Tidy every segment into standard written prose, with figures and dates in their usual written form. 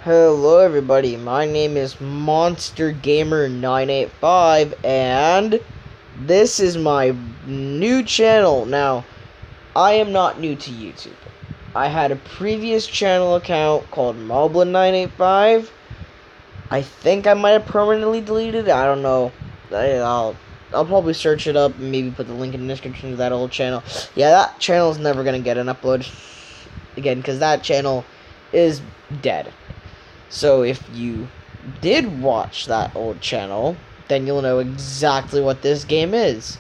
Hello everybody, my name is Monster Gamer 985 and this is my new channel. Now, I am not new to YouTube. I had a previous channel account called Moblin 985. I think I might have permanently deleted it. I don't know. I'll probably search it up and maybe put the link in the description to that old channel. Yeah, that channel is never gonna get an upload again because that channel is dead. So if you did watch that old channel, then you'll know exactly what this game is.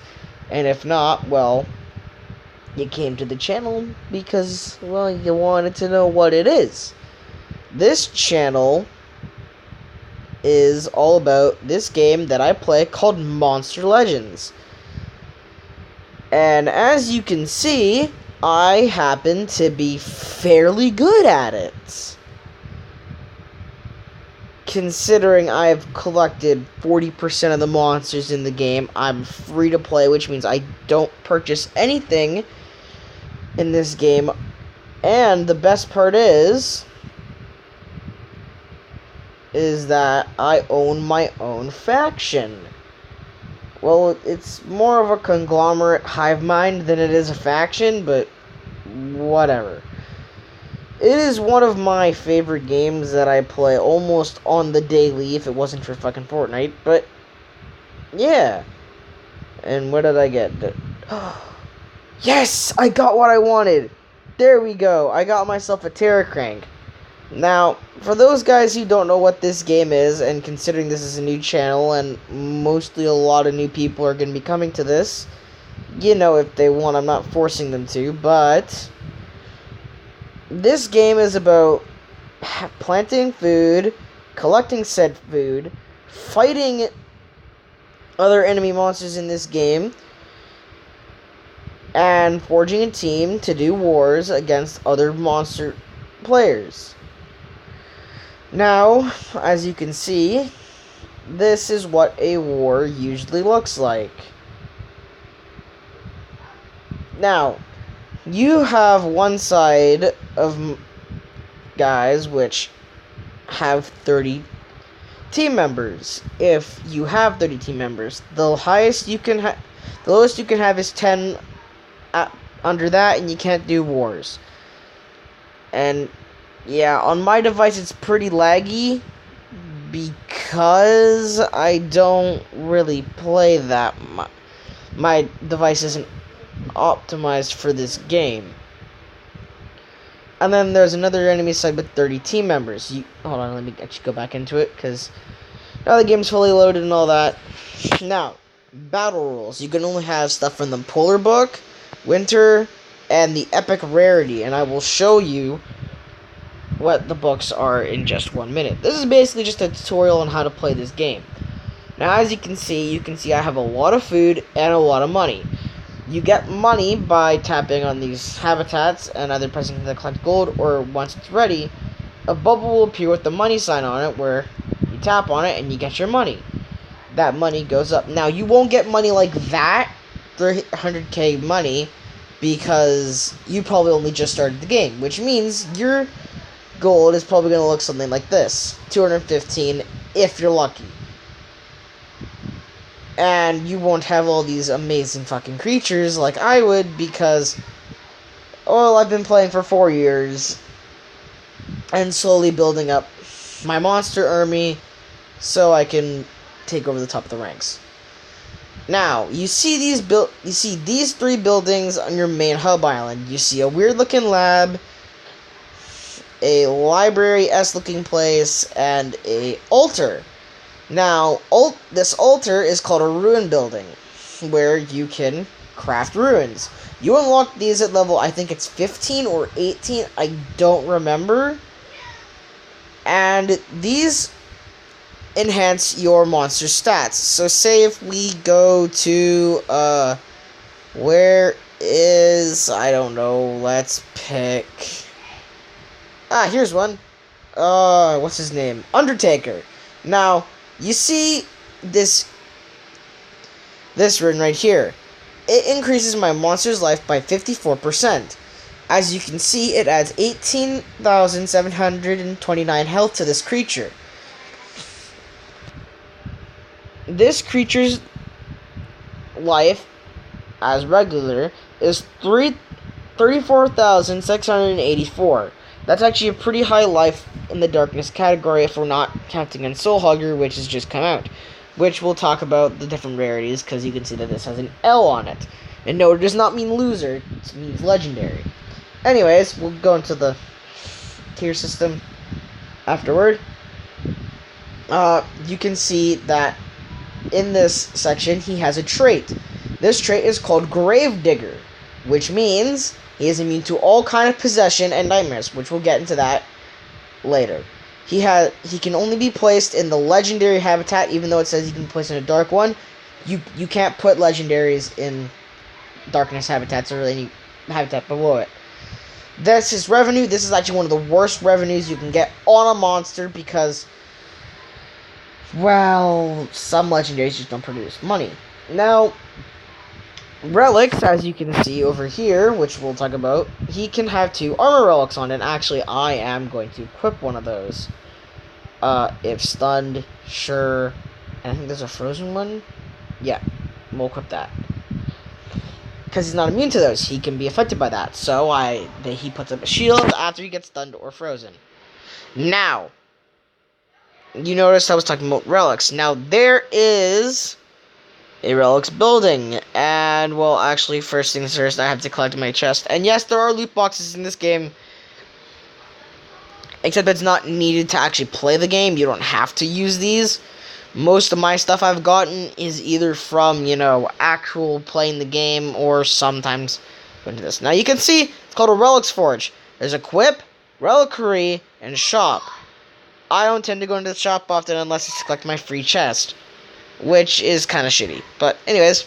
And if not, well, you came to the channel because, well, you wanted to know what it is. This channel is all about this game that I play called Monster Legends. And as you can see, I happen to be fairly good at it. Considering I've collected 40% of the monsters in the game, I'm free to play, which means I don't purchase anything in this game. And the best part is that I own my own faction. Well, it's more of a conglomerate hive mind than it is a faction, but whatever. It is one of my favorite games that I play almost on the daily if it wasn't for fucking Fortnite, but yeah. And what did I get? Yes! I got what I wanted! There we go. I got myself a Terror Crank. Now, for those guys who don't know what this game is, and considering this is a new channel and mostly a lot of new people are going to be coming to this, you know, if they want, I'm not forcing them to, but this game is about planting food, collecting said food, fighting other enemy monsters in this game, and forging a team to do wars against other monster players. Now, as you can see, this is what a war usually looks like. Now, you have one side of guys which have 30 team members. If you have 30 team members, the lowest you can have is 10. Under that, and you can't do wars. And yeah, on my device it's pretty laggy because I don't really play that much. My device isn't optimized for this game. And then there's another enemy side with 30 team members. Hold on, let me actually go back into it because now the game's fully loaded and all that. Now, battle rules. You can only have stuff from the Polar Book, Winter, and the Epic Rarity, and I will show you what the books are in just 1 minute. This is basically just a tutorial on how to play this game. Now, as you can see I have a lot of food and a lot of money. You get money by tapping on these habitats and either pressing the collect gold, or once it's ready, a bubble will appear with the money sign on it where you tap on it and you get your money. That money goes up. Now, you won't get money like that, 300k money, because you probably only just started the game, which means your gold is probably going to look something like this, 215 if you're lucky. And you won't have all these amazing fucking creatures like I would, because, well, I've been playing for 4 years and slowly building up my monster army so I can take over the top of the ranks. Now, you see these 3 buildings on your main hub island. You see a weird-looking lab, a library-esque-looking place, and a altar. Now, this altar is called a ruin building, where you can craft ruins. You unlock these at level, I think it's 15 or 18, I don't remember. And these enhance your monster stats. So say if we go to where is, I don't know, let's pick, here's one. What's his name? Undertaker. Now, you see this rune right here. It increases my monster's life by 54%. As you can see, it adds 18,729 health to this creature. This creature's life, as regular, is 34,684. That's actually a pretty high life in the darkness category if we're not counting on Soul Hugger, which has just come out. Which we'll talk about the different rarities, because you can see that this has an L on it. And no, it does not mean loser, it means legendary. Anyways, we'll go into the tier system afterward. You can see that in this section, he has a trait. This trait is called Gravedigger, which means he is immune to all kind of possession and nightmares, which we'll get into that later. He can only be placed in the legendary habitat, even though it says he can be placed in a dark one. You can't put legendaries in darkness habitats or any habitat below it. That's his revenue. This is actually one of the worst revenues you can get on a monster because, well, some legendaries just don't produce money. Now, relics, as you can see over here, which we'll talk about, he can have 2 armor relics on it, and actually I am going to equip one of those. If stunned, sure, and I think there's a frozen one. Yeah, we'll equip that. Because he's not immune to those, he can be affected by that. So he puts up a shield after he gets stunned or frozen. Now, you noticed I was talking about relics. Now, there is a relics building. And, well, actually, first things first, I have to collect my chest. And yes, there are loot boxes in this game. Except it's not needed to actually play the game. You don't have to use these. Most of my stuff I've gotten is either from, actual playing the game or sometimes going to this. Now you can see, it's called a Relics Forge. There's Equip, Reliquary, and Shop. I don't tend to go into the shop often unless it's to collect my free chest, which is kind of shitty. But anyways,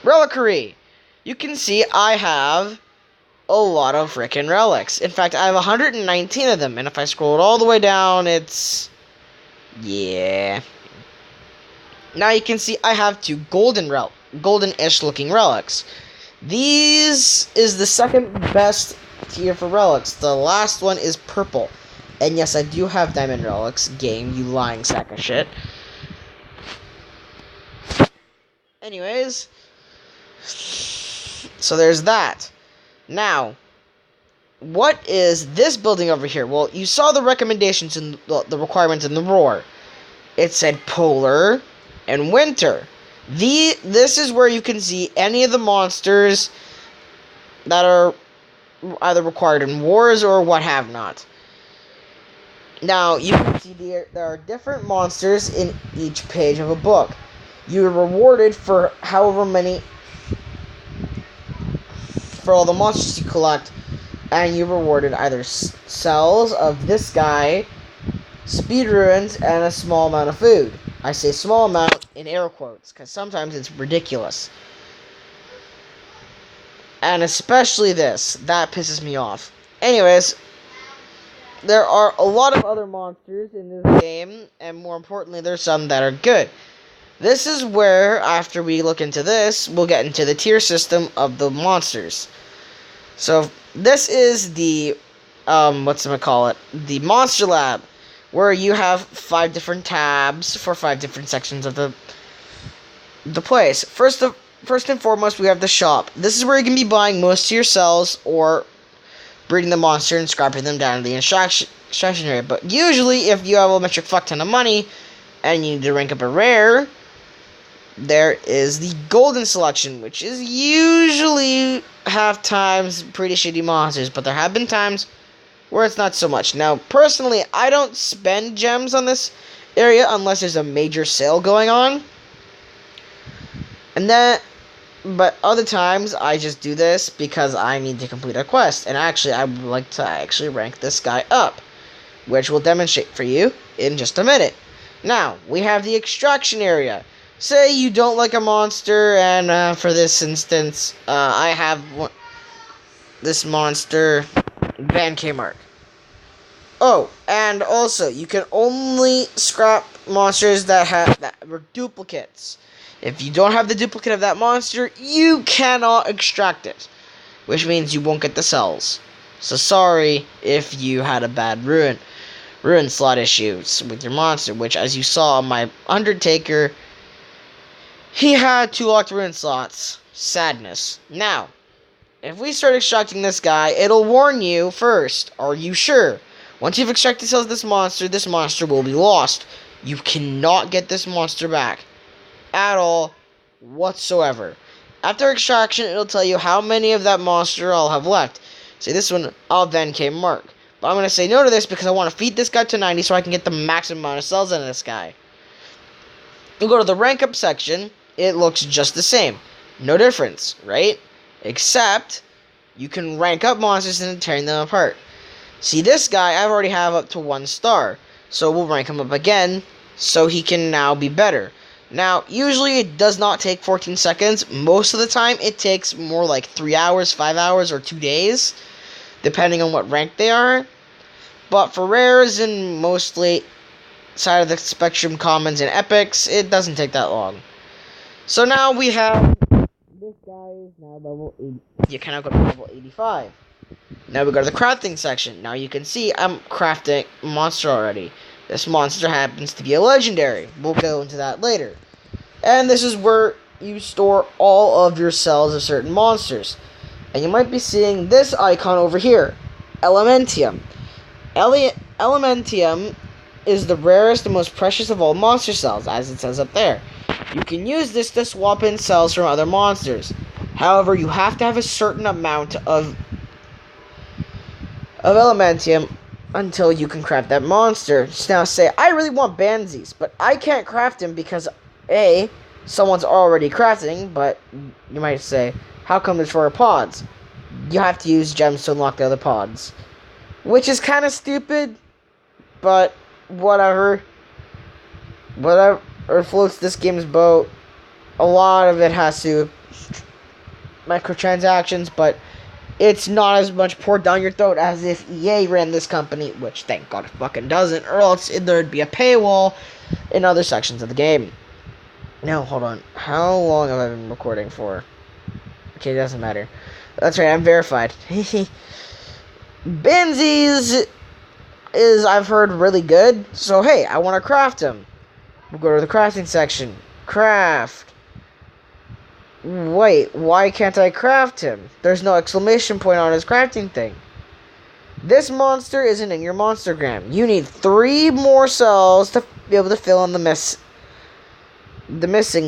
Reliquary. You can see I have a lot of frickin' relics. In fact, I have 119 of them, and if I scroll it all the way down, it's... yeah... Now you can see I have 2 golden-ish looking relics. These is the second best tier for relics. The last one is purple. And yes, I do have diamond relics. Game, you lying sack of shit. Anyways. So there's that. Now, what is this building over here? Well, you saw the recommendations and the requirements in the roar. It said polar and winter. This is where you can see any of the monsters that are either required in wars or what have not. Now, you can see there are different monsters in each page of a book. You are rewarded for however many, for all the monsters you collect, and you're rewarded either cells of this guy, speed ruins, and a small amount of food. I say small amount in air quotes, because sometimes it's ridiculous. And especially this. That pisses me off. Anyways, there are a lot of other monsters in this game, and more importantly, there's some that are good. This is where, after we look into this, we'll get into the tier system of the monsters. So, this is the, the Monster Lab, where you have 5 different tabs for 5 different sections of the place. First and foremost, we have the shop. This is where you can be buying most of your cells or breeding the monster and scrapping them down to the extraction area. But usually, if you have a metric fuck ton of money and you need to rank up a rare, there is the golden selection, which is usually half times pretty shitty monsters, but there have been times where it's not so much. Now, personally, I don't spend gems on this area unless there's a major sale going on. But other times, I just do this because I need to complete a quest. And actually, I would like to rank this guy up, which we'll demonstrate for you in just a minute. Now, we have the extraction area. Say you don't like a monster, and for this instance, I have this monster, Van K-Mark. Oh, and also, you can only scrap monsters that were duplicates. If you don't have the duplicate of that monster, you cannot extract it, which means you won't get the cells. So sorry if you had a bad ruin slot issues with your monster, which, as you saw, my Undertaker, he had 2 locked ruin slots. Sadness. Now, if we start extracting this guy, it'll warn you first. Are you sure? Once you've extracted cells of this monster will be lost. You cannot get this monster back. At all. Whatsoever. After extraction, it'll tell you how many of that monster I'll have left. Say this one, I'll then K mark. But I'm going to say no to this because I want to feed this guy to 90 so I can get the maximum amount of cells out of this guy. You go to the rank up section, it looks just the same. No difference, right? Except, you can rank up monsters and tearing them apart. See, this guy, I already have up to 1 star. So we'll rank him up again, so he can now be better. Now, usually it does not take 14 seconds. Most of the time, it takes more like 3 hours, 5 hours, or 2 days. Depending on what rank they are. But for rares and mostly side of the spectrum commons and epics, it doesn't take that long. So now we have... This guy is now level 80. You cannot go to level 85. Now we go to the crafting section. Now you can see I'm crafting a monster already. This monster happens to be a legendary. We'll go into that later. And this is where you store all of your cells of certain monsters. And you might be seeing this icon over here. Elementium. Elementium is the rarest and most precious of all monster cells, as it says up there. You can use this to swap in cells from other monsters. However, you have to have a certain amount of Elementium until you can craft that monster. Just now say, I really want Banzis, but I can't craft him because A, someone's already crafting, but you might say, how come there's 4 pods? You have to use gems to unlock the other pods. Which is kind of stupid, but whatever. Whatever floats this game's boat. A lot of it has to microtransactions, but it's not as much poured down your throat as if EA ran this company, which thank God it fucking doesn't, or else there'd be a paywall in other sections of the game. Now, hold on. How long have I been recording for? Okay, it doesn't matter. That's right, I'm verified. Benzies is, I've heard, really good. So, hey, I want to craft them. We'll go to the crafting section. Craft. Wait, why can't I craft him? There's no exclamation point on his crafting thing. This monster isn't in your monstergram. You need 3 more cells to be able to fill in the missing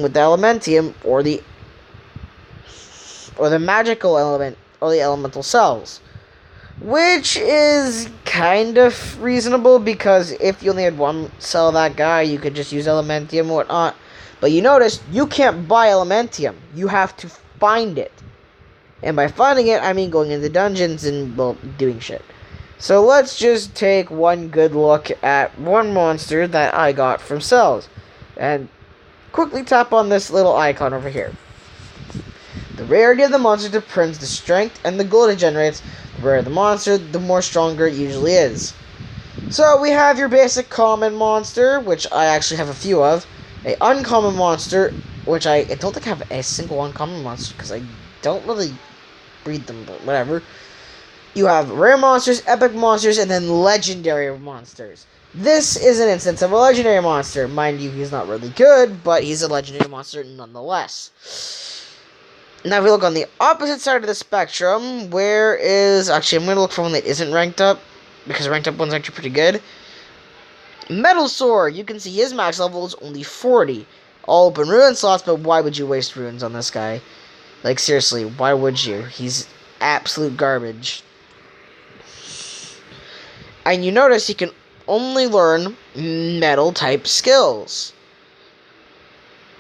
with the Elementium or the magical element or the elemental cells. Which is kind of reasonable because if you only had 1 cell of that guy, you could just use Elementium and whatnot. But you notice, you can't buy Elementium. You have to find it. And by finding it, I mean going into dungeons and, well, doing shit. So let's just take one good look at one monster that I got from cells. And quickly tap on this little icon over here. The rarity of the monster depends the strength and the gold it generates. The rarer the monster, the more stronger it usually is. So we have your basic common monster, which I actually have a few of. A uncommon monster, which I don't think I have a single uncommon monster because I don't really breed them, but whatever. You have rare monsters, epic monsters, and then legendary monsters. This is an instance of a legendary monster. Mind you, he's not really good, but he's a legendary monster nonetheless. Now, if we look on the opposite side of the spectrum, where is... Actually, I'm going to look for one that isn't ranked up, because ranked up one's actually pretty good. Metal Sword. You can see his max level is only 40. All open ruin slots, but why would you waste ruins on this guy? Like, seriously, why would you? He's absolute garbage. And you notice he can only learn metal-type skills.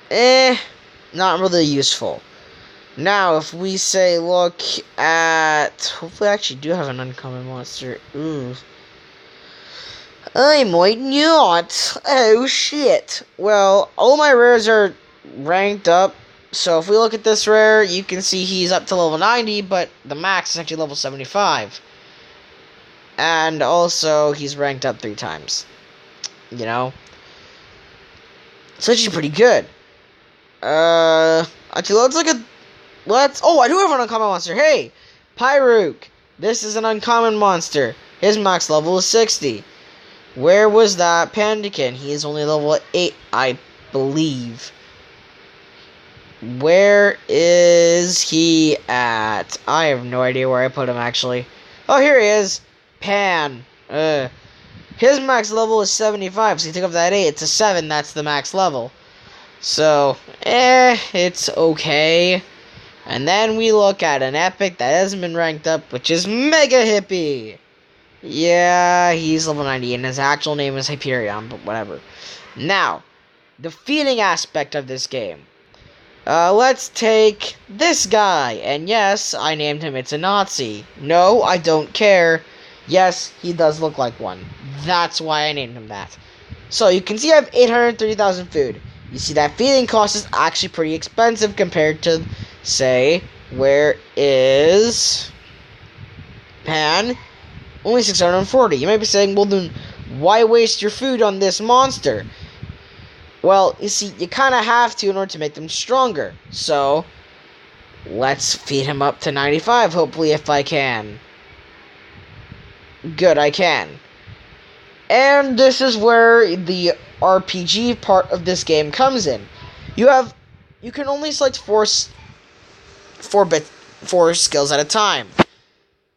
Not really useful. Now, if we say, look at... Hopefully I actually do have an uncommon monster. Ooh. I might not. Oh, shit. Well, all my rares are ranked up. So if we look at this rare, you can see he's up to level 90, but the max is actually level 75. And also, he's ranked up 3 times. You know? It's actually pretty good. Actually, let's look at... Oh, I do have an uncommon monster. Hey! Pyrook. This is an uncommon monster. His max level is 60. Where was that Pandakin? He is only level 8, I believe. Where is he at? I have no idea where I put him, actually. Oh, here he is. Pan. His max level is 75, so you take off that 8, it's a 7, that's the max level. So, it's okay. And then we look at an epic that hasn't been ranked up, which is Mega Hippie. Yeah, he's level 90, and his actual name is Hyperion, but whatever. Now, the feeding aspect of this game. Let's take this guy, and yes, I named him It's a Nazi. No, I don't care. Yes, he does look like one. That's why I named him that. So, you can see I have 830,000 food. You see that feeding cost is actually pretty expensive compared to, say, where is Pan? Only 640. You might be saying, well then, why waste your food on this monster? Well, you see, you kind of have to in order to make them stronger. So, let's feed him up to 95, hopefully, if I can. Good, I can. And this is where the RPG part of this game comes in. You can only select four skills at a time.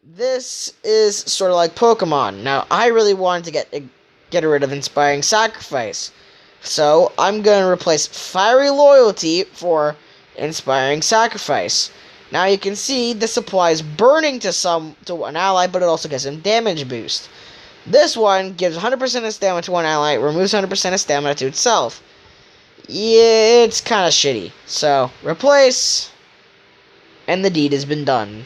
This is sort of like Pokemon. Now, I really wanted to get rid of Inspiring Sacrifice. So, I'm going to replace Fiery Loyalty for Inspiring Sacrifice. Now, you can see this applies burning to an ally, but it also gives him damage boost. This one gives 100% of stamina to one ally, removes 100% of stamina to itself. Yeah, it's kind of shitty. So, replace, and the deed has been done.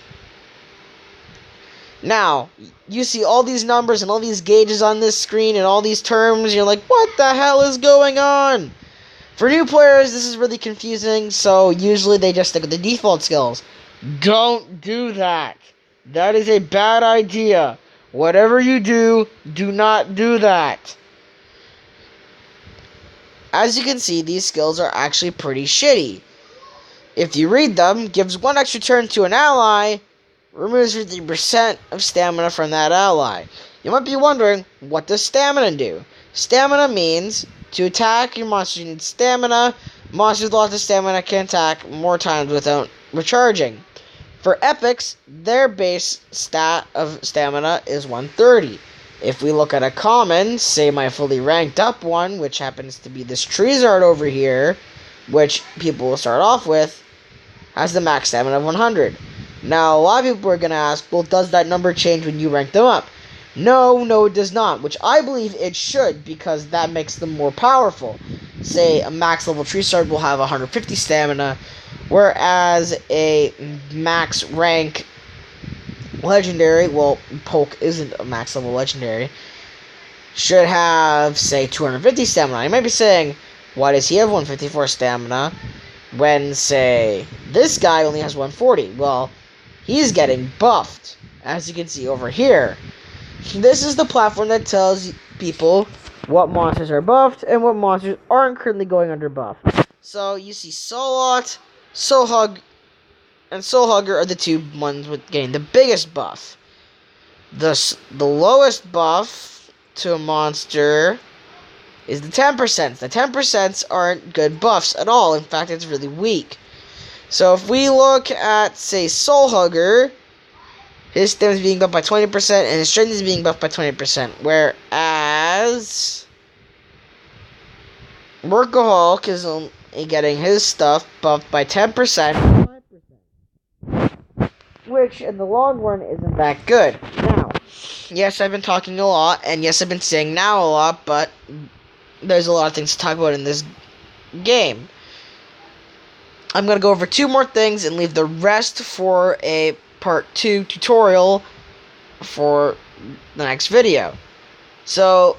Now, you see all these numbers and all these gauges on this screen and all these terms, you're like, what the hell is going on? For new players, this is really confusing, so usually they just stick with the default skills. Don't do that. That is a bad idea. Whatever you do, do not do that. As you can see, these skills are actually pretty shitty. If you read them, gives 1 extra turn to an ally, removes 50% of stamina from that ally. You might be wondering, what does stamina do? Stamina means to attack your monster, you need stamina. Monsters with lots of stamina can attack more times without recharging. For epics, their base stat of stamina is 130. If we look at a common, say my fully ranked up one, which happens to be this Treezard over here, which people will start off with, has the max stamina of 100. Now, a lot of people are going to ask, well, does that number change when you rank them up? No, it does not, which I believe it should, because that makes them more powerful. Say, a max level Treezard will have 150 stamina, whereas a max rank legendary, well, Poke isn't a max level legendary, should have, say, 250 stamina. You might be saying, why does he have 154 stamina when, say, this guy only has 140? Well, he's getting buffed, as you can see over here. This is the platform that tells people what monsters are buffed and what monsters aren't currently going under buff. So, you see Solot, Soulhug, and Soulhugger are the two ones with getting the biggest buff. The lowest buff to a monster is the 10%. The 10% aren't good buffs at all. In fact, it's really weak. So if we look at, say, Soulhugger, his stamina is being buffed by 20% and his strength is being buffed by 20%. Whereas Workaholic is only getting his stuff buffed by 10%. Which, in the long run, isn't that good. Now, yes, I've been talking a lot, and yes, I've been saying now a lot, but there's a lot of things to talk about in this game. I'm going to go over 2 more things and leave the rest for a part 2 tutorial for the next video. So,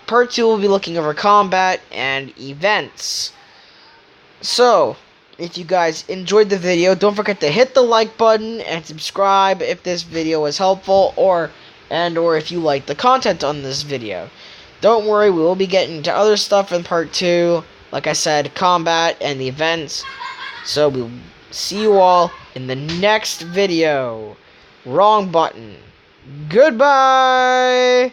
part 2 will be looking over combat and events. So, if you guys enjoyed the video, don't forget to hit the like button and subscribe if this video was helpful or if you like the content on this video. Don't worry, we will be getting to other stuff in part 2. Like I said, combat and the events. So we'll see you all in the next video. Wrong button. Goodbye!